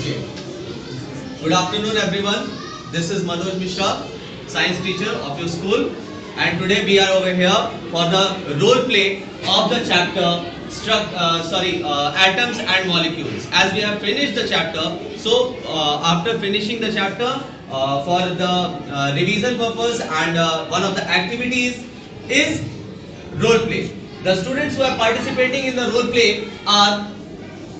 Okay. Good afternoon, everyone. This is Manoj Mishra, science teacher of your school, and today we are over here for the role play of the chapter atoms and molecules. As we have finished the chapter, so after finishing the chapter, for the revision purpose and one of the activities is role play. The students who are participating in the role play are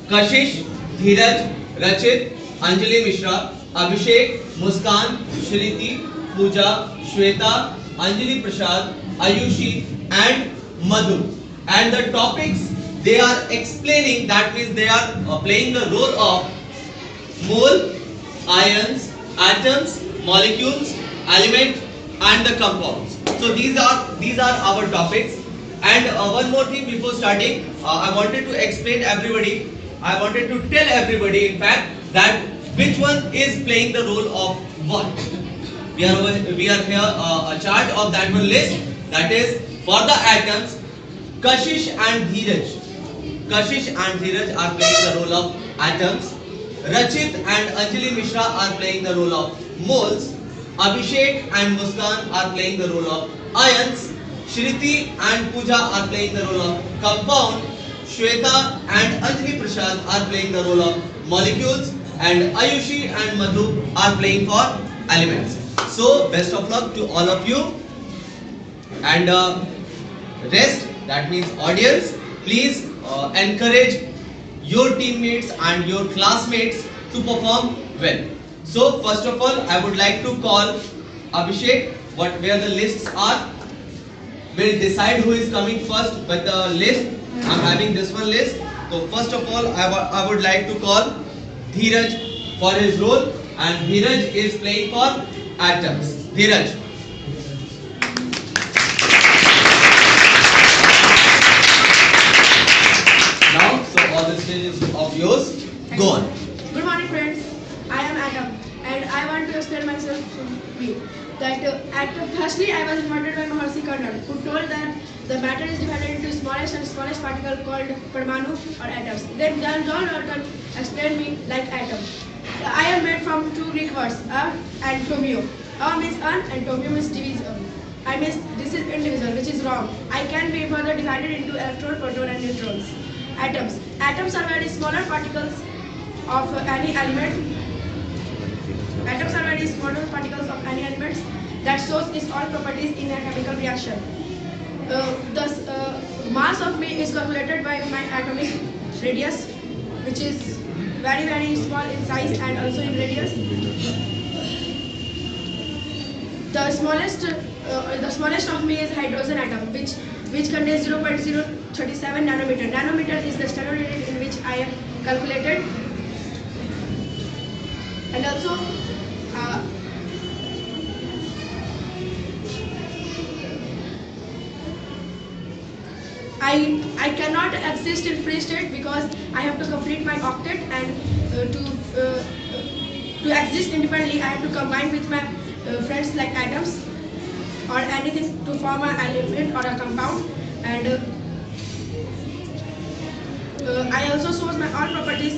Kashish, Dheeraj, Rachit, Anjali Mishra, Abhishek, Muskan, Shriti, Pooja, Shweta, Anjali Prasad, Ayushi and Madhu. And the topics they are explaining, that means they are playing the role of mole, ions, atoms, molecules, element and the compounds. So these are our topics. And one more thing before starting, I wanted to explain everybody. I wanted to tell everybody, in fact, that which one is playing the role of what. We are here a chart of that one list. That is for the atoms, Kashish and Dheeraj. Kashish and Dheeraj are playing the role of atoms. Rachit and Anjali Mishra are playing the role of moles. Abhishek and Muskan are playing the role of ions. Shriti and Pooja are playing the role of compound. Shweta and Anjali Prasad are playing the role of molecules, and Ayushi and Madhu are playing for elements. So best of luck to all of you, and rest, that means audience, please encourage your teammates and your classmates to perform well. So first of all, I would like to call Abhishek. Where the lists are, we'll decide who is coming first. But the list, I'm having this one list. So first of all, I would like to call Dheeraj for his role, and Dheeraj is playing for atoms. Dheeraj. Now, so all the stage is of yours. Go on. Good morning, friends. I am Atom, and I want to explain myself to you. Firstly, I was invited by Maharshi Karnan, who told that the matter is divided into smallest and smallest particle called Parmanu or atoms. Then John Dalton explained me like atom. I am made from two Greek words, and tomio. Means un and tomio means divisible. I mean, this is indivisible, which is wrong. I can be further divided into electron, proton and neutrons. Atoms. Atoms are very smaller particles of any element. Atoms are very smaller particles of any elements that shows its all properties in a chemical reaction. Thus, mass of me is calculated by my atomic radius, which is very small in size and also in radius. The smallest of me is hydrogen atom, which contains 0.037 nanometer. Nanometer is the standard unit in which I am calculated. And also, I cannot exist in free state because I have to complete my octet, and to exist independently I have to combine with my friends like atoms or anything to form an element or a compound. And I also shows my all properties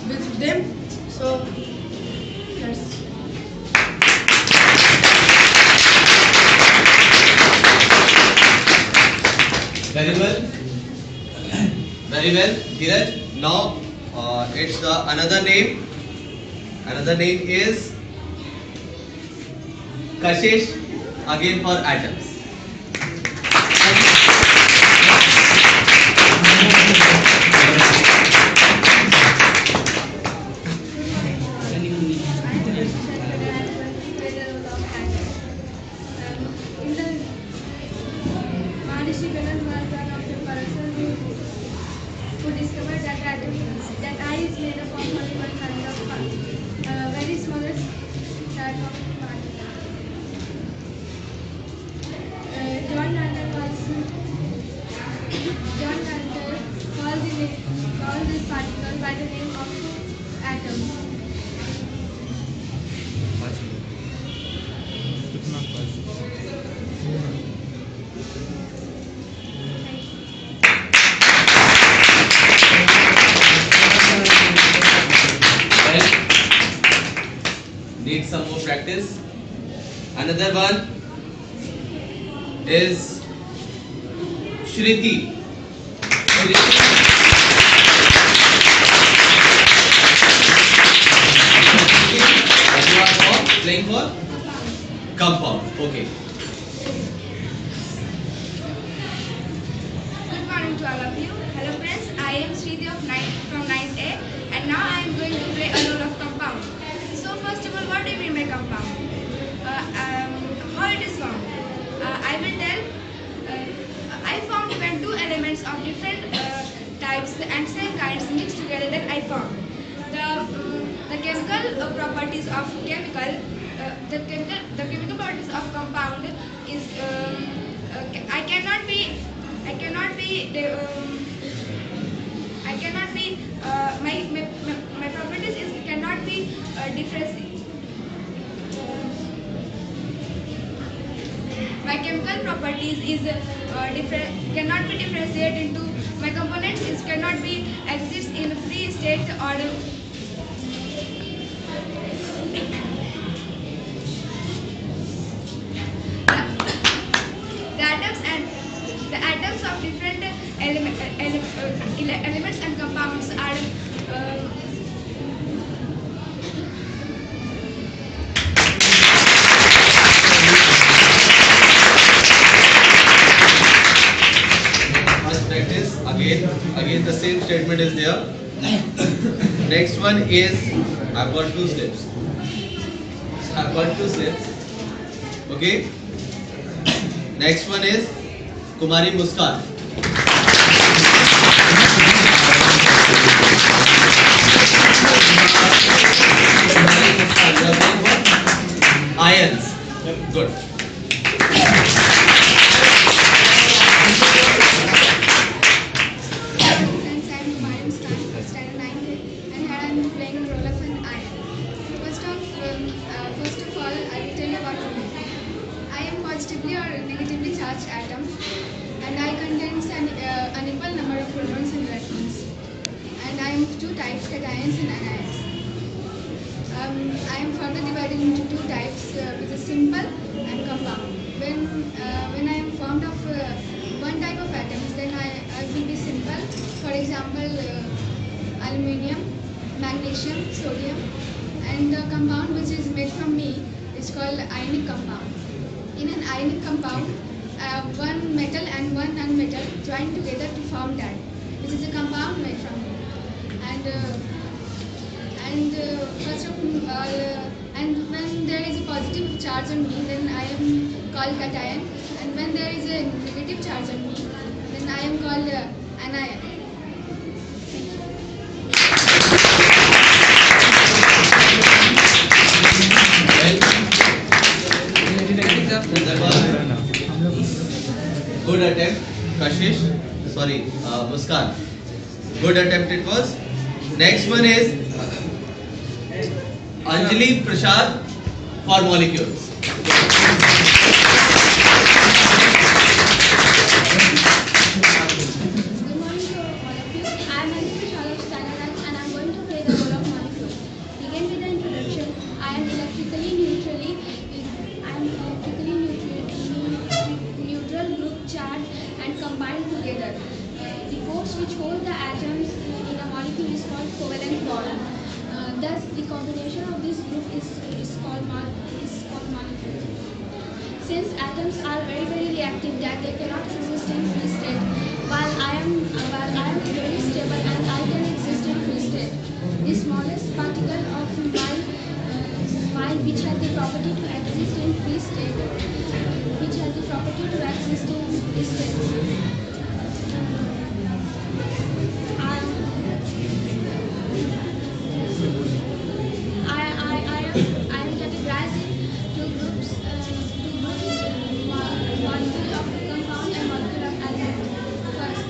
with them. So that's. Very well, Dheeraj. Now it's the another name. Another name is Kashish, again for atoms. Who discovered that that eye is made up of only one kind of very smallest type of particle. Need some more practice. Another one is Shriti. You are playing for compound. Okay. Good morning to all of you. Hello friends, I am Shriti from 9th A and now I am going to play a role of compound. So first of all, what do you mean by compound? How it is formed? I will tell. I formed when two elements of different types and same kinds mixed together, then I formed. The chemical properties of the chemical properties of compound is I cannot be my properties is cannot be differentiated. My chemical properties is cannot be differentiated into my components is cannot be exist in free state or the atoms of different elements and compounds are First practice. Again the same statement is there. Next one is I've got two slips. Okay. Next one is Kumari Muskan. You are playing what? Ions. Good. Friends, I am Kumari Muskan, standard 9th, and here I am playing the role of an ion. First of all, I will tell you about me. I am positively or negatively charged atom, and I contains an unequal number of protons and electrons. And I am of two types, cations and anions. I am further divided into two types, which is simple and compound. When I am formed of one type of atoms, then I will be simple. For example, aluminium, magnesium, sodium, and the compound which is made from me is called ionic compound. In an ionic compound, one metal and one nonmetal join together to form that, which is a compound made from me. First of all, and when there is a positive charge on me, then I am called cation, and when there is a negative charge on me, then I am called anion. Good attempt, Kashish. Sorry, Muskan. Good attempt it was. Next one is Anjali Prasad for molecules. Good morning to all of you. I am Anjali Prasad of Standard 9 and I am going to play the role of molecule. Begin with the introduction. I am electrically neutral group charged and combined together. The force which hold the atoms in a molecule is called covalent bond. Thus, the combination of this group is called molecule. Since atoms are very reactive that they cannot exist in free state, while I am very stable and I can exist in free state. The smallest particle of my which has the property to exist in free state, I am categorized in two groups, molecule of compound and molecule of element. First,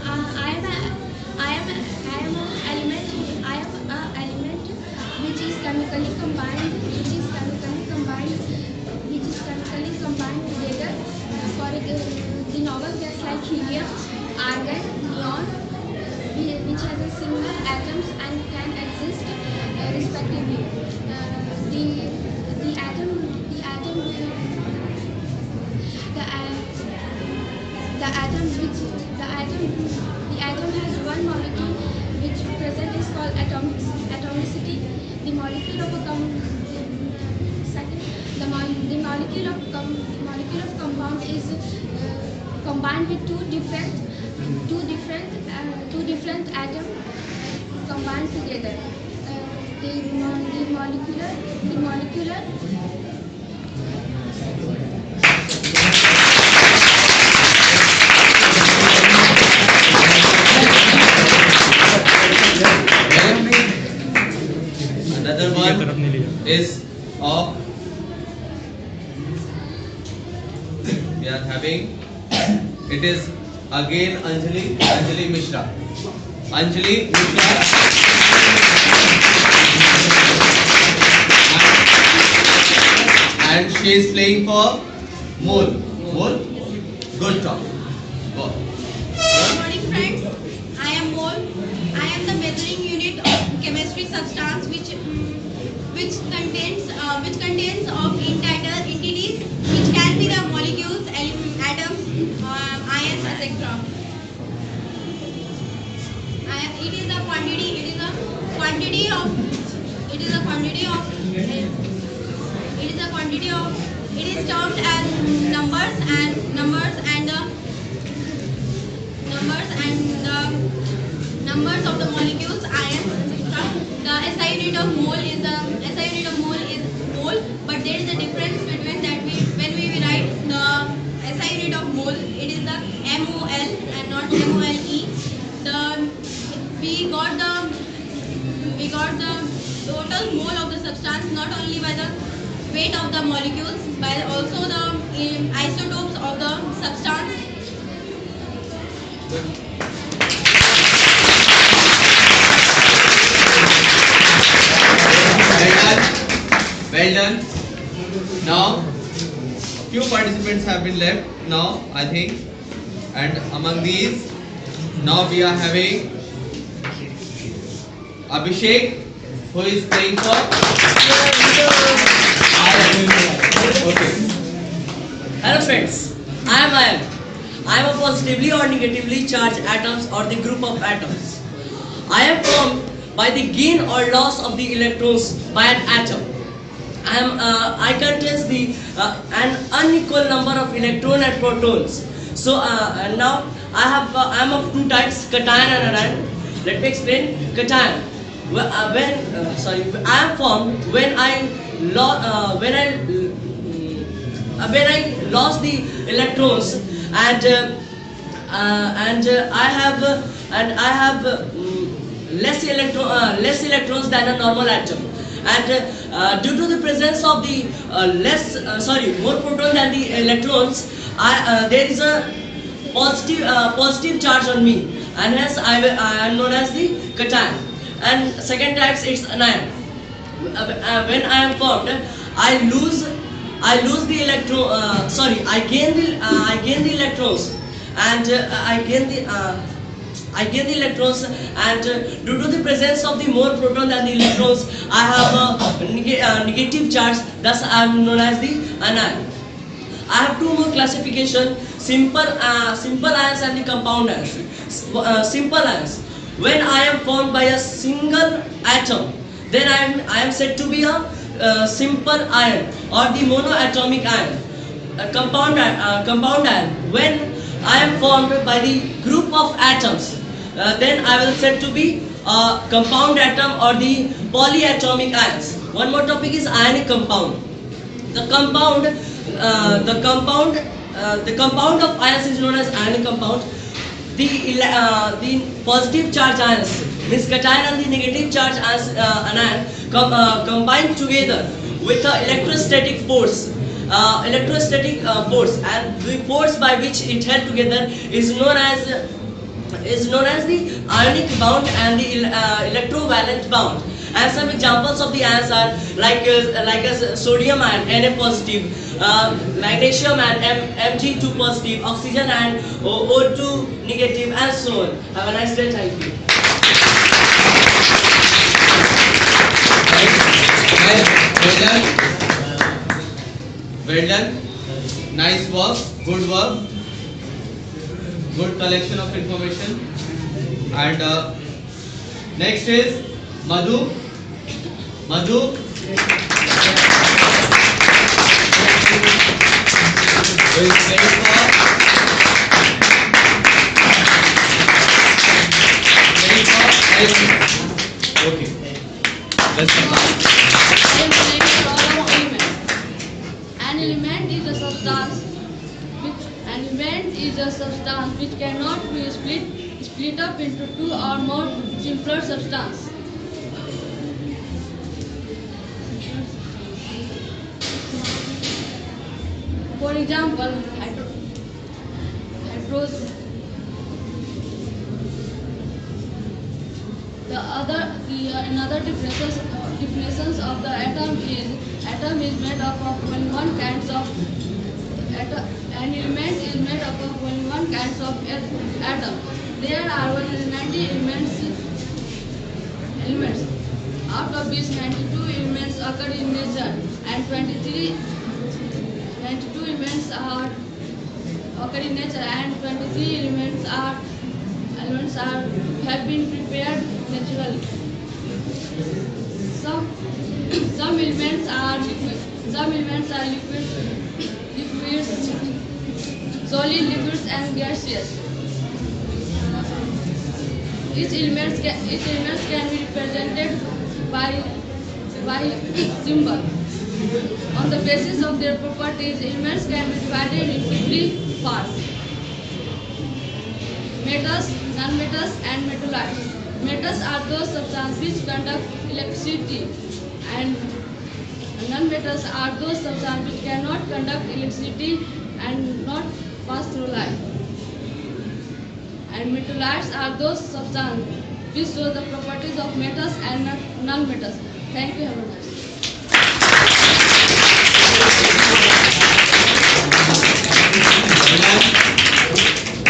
I am an element which is chemically combined together for the novel gas like helium molecule of compound is combined with two different atoms combined together. The molecular Another one is of we are having it is again Anjali Mishra. Anjali Mishra and she is playing for Mole. Good talk. Go. Good morning, friends. I am Mole. I am the measuring unit of chemistry substance which contains of entities which can be the molecules, atoms, ions, etc. It is a quantity of it is termed as numbers and the numbers of the molecules, ions, etc. The SI unit of mole is mole, but there is a difference between that when we write the SI unit of mole, it is the MOL and not MOLE. We got the total mole of the substance not only by the weight of the molecules, but also the isotopes of the substance. Well done. Now, few participants have been left now, I think, and among these, now we are having Abhishek, who is playing for. Okay. Hello friends, I am Ayan. I am a positively or negatively charged atoms or the group of atoms. I am formed by the gain or loss of the electrons by an atom. I contains an unequal number of electrons and protons. So and now I am of two types, cation and anion. Let me explain. Cation. I am formed when I lost the electrons and I have less electrons than a normal atom, and due to the presence of the more protons than the electrons, there is a positive charge on me, and hence I am known as the cation. And second type it's anion. When I am formed, I lose the electron. I gain the electrons, and I gain the electrons, and due to the presence of the more proton than the electrons, I have a negative charge. Thus, I am known as the anion. I have two more classification: simple ions and the compound ions. Simple ions. When I am formed by a single atom, then I am said to be a simple ion or the monoatomic ion. Compound ion. When I am formed by the group of atoms, then I will said to be a compound atom or the polyatomic ions. One more topic is ionic compound. The compound of ions is known as ionic compound. The positive charge ions, means cation, and the negative charge ions, anion, combine together with the electrostatic force. And the force by which it held together is known as the ionic bound and the electrovalent bound. And some examples of the ions are like sodium ion Na positive, magnesium and Mg2 positive, oxygen and O2 negative, and so on. Have a nice day. Thank you. Well done. Nice work. Good work. Good collection of information. And next is Madhu. Madhu. who is waiting for. Okay. Let's start. I am naming all of elements. An element is a substance which cannot be split up into two or more simpler substances. For example, hydrogen. Another definitions of the atom is made up of only one kinds of an element is made up of only one kinds of atom. There are 190 elements. Out of these, 92 elements occur in nature, and 92 elements are occur in nature, and 23 elements have been prepared naturally. Some elements are liquids, solid, liquids, and gaseous. Each element can be represented by symbol. On the basis of their properties, elements can be divided into three parts: metals, non-metals, and metalloids. Metals are those substances which conduct electricity, and non-metals are those substances which cannot conduct electricity and not pass through light. And metalloids are those substances which show the properties of metals and non-metals. Thank you very much.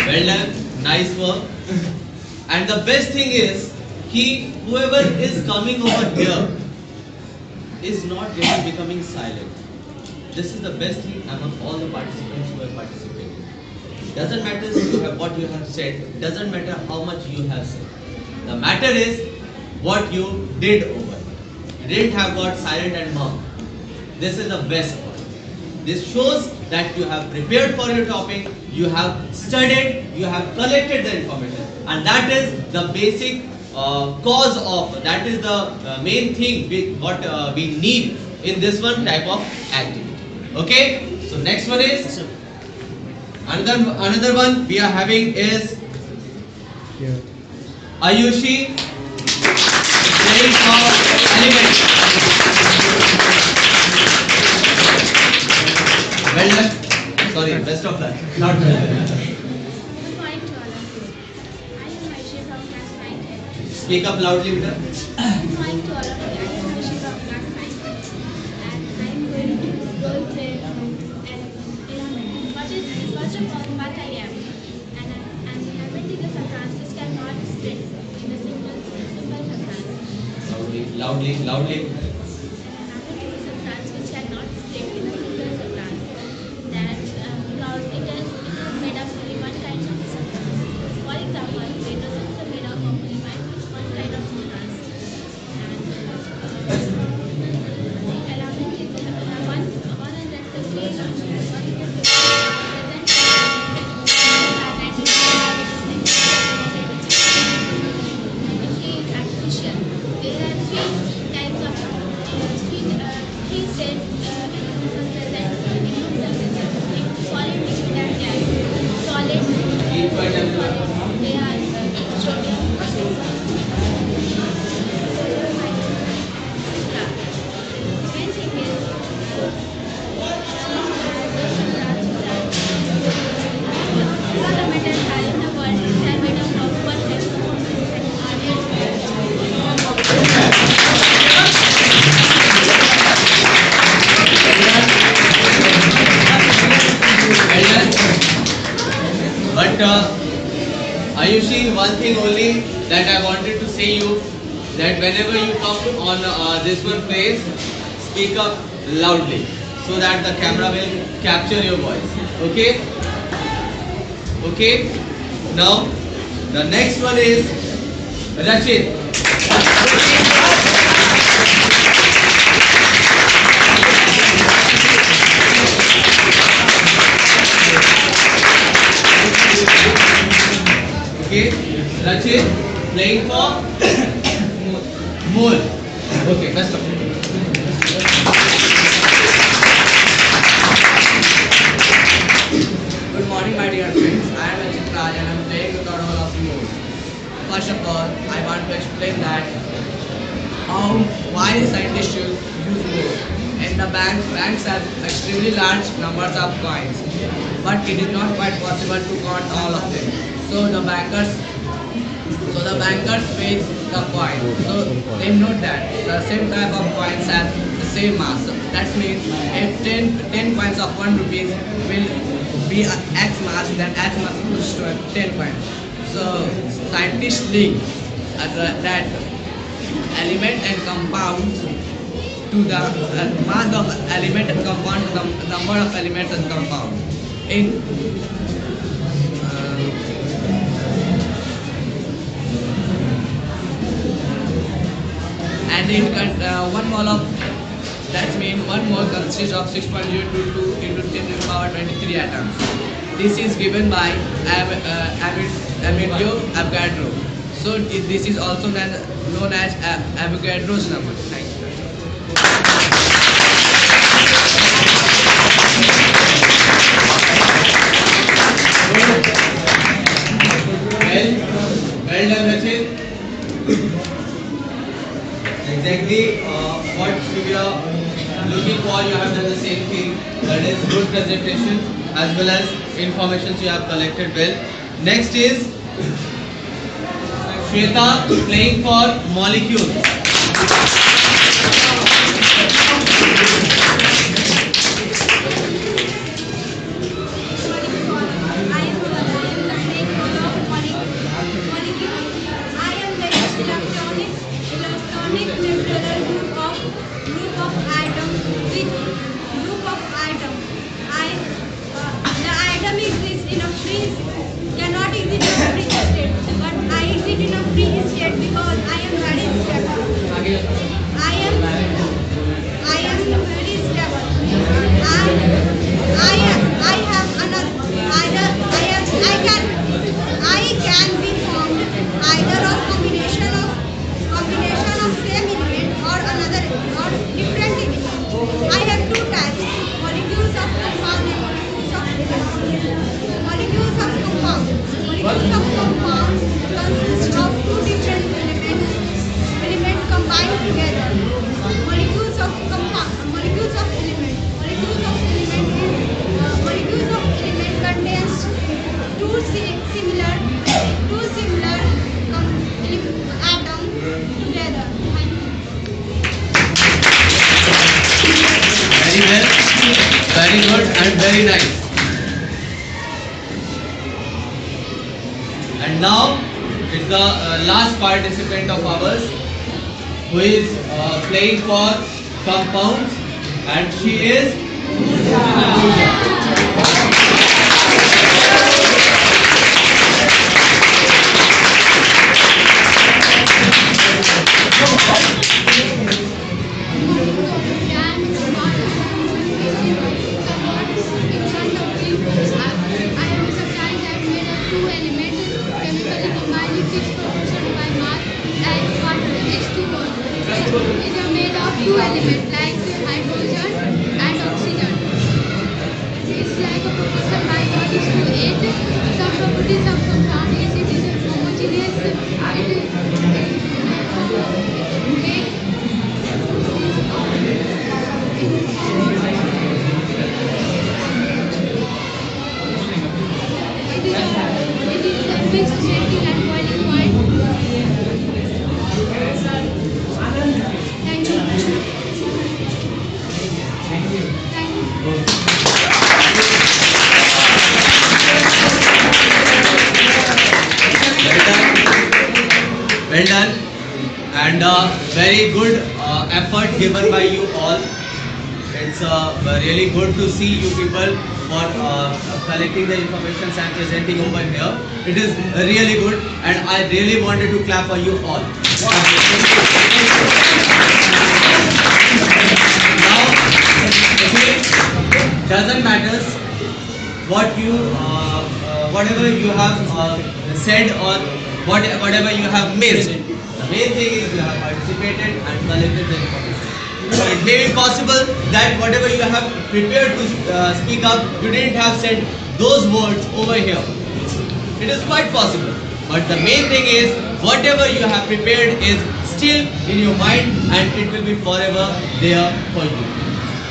Well done, nice work. And the best thing is, whoever is coming over here is not really becoming silent. This is the best thing among all the participants who have participated. Doesn't matter what you have said, doesn't matter how much you have said. The matter is what you did over. You didn't have got silent and mum. This is the best part. This shows that you have prepared for your topic, you have studied, you have collected the information, and that is the basic cause of, that is the main thing what we need in this one type of activity. Okay, so next one is another one we are having is Ayushi playing for element. Well done. Sorry, best of luck. Not well. Good morning to all of you. I am Ayushi from class 9. Speak up loudly, Vita. Good morning to all of you. I am Ayushi from class 9. And I am going to role play an element. First of all, what I am. And an element is a substance which cannot split in a simple substance. Loudly. An element is a substance which cannot split in a simple substance. That because it is made of only one kind of substance. For example, hydrogen is made up of only one kind of substance. And the element is one and that's the artificial. There are three types of three states present in solid, liquid, and gas. Solid, they are sodium, main thing is all the metals are in the world are made up of one But Ayushi, one thing only that I wanted to say you, that whenever you come on this one place, speak up loudly so that the camera will capture your voice. Okay? Okay? Now, the next one is Rachit. Rachit playing for Mole. Okay, best of luck. Good morning, my dear friends. I am Rachit Raj and I am playing the role of Moore. First of all, I want to explain that why scientists should use Moore. In the banks have extremely large numbers of coins, but it is not quite possible to count all of them. So the bankers weigh the coin. So they note that the same type of coins have the same mass. So that means if 10 coins of 1 rupees will be X mass, then X mass equals to 10 coins. So scientists link that element and compound to the mass of element and compound to the number of elements and compound. One mole of that means 1 mole consists of 6.022 into 10 to the power 23 atoms. This is given by Amedeo Avogadro. So this is also known as Avogadro's number. Thank you. Well done, Rachit. Exactly what we are looking for, you have done the same thing. That is good presentation as well as information you have collected well. Next is Shweta playing for Molecules. Cannot exist in a free state, but I exist in a free state because I am very stable. I am very stable. I can be formed either of combination of same element or another or different element. I have two types: molecules of compound and molecules of element. Molecules of compound consist of two different elements combined together. Molecules of element contains two similar atoms together. Very well, very good and very nice. And now it's the last participant of ours who is playing for compounds, and she is Two elements like hydrogen and oxygen. It's like a proportion by 1:8. Some properties of compound is it is homogeneous. It is a fixed melting and boiling point. Thank you. well done, and very good effort given by you all. It's really good to see you people for collecting the information and presenting over here. It is really good, and I really wanted to clap for you all. Now, it doesn't matter what you, whatever you have said or whatever you have missed. The main thing is you have participated and collected the information. So it may be possible that whatever you have prepared to speak up, you didn't have said those words over here. It is quite possible. But the main thing is whatever you have prepared is still in your mind and it will be forever there for you,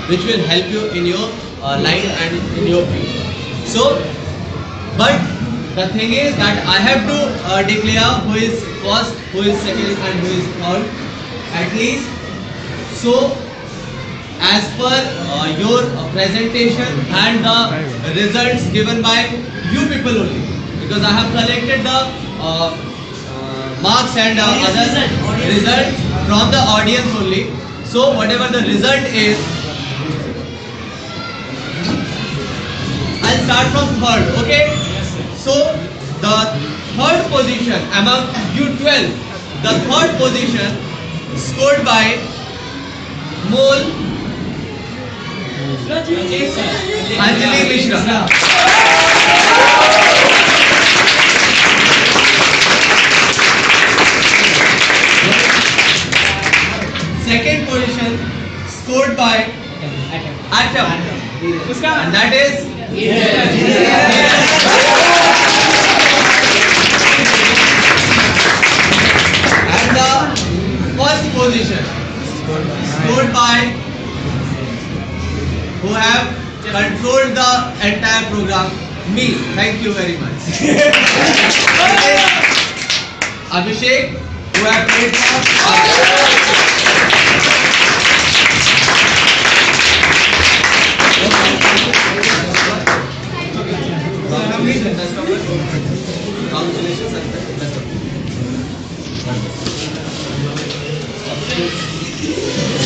which will help you in your line and in your field. So, but the thing is that I have to declare who is first, who is second and who is third at least. So, as per your presentation and the results given by you people only, because I have collected the marks and other results from the audience only. So, whatever the result is, I'll start from third, okay? So, the third position among you 12, the third position scored by Mol Anjali Mishra. Second position scored by Atom. And that is and the first position scored by who have controlled the entire program, me. Thank you very much. Abhishek, who have played Congratulations and best of luck.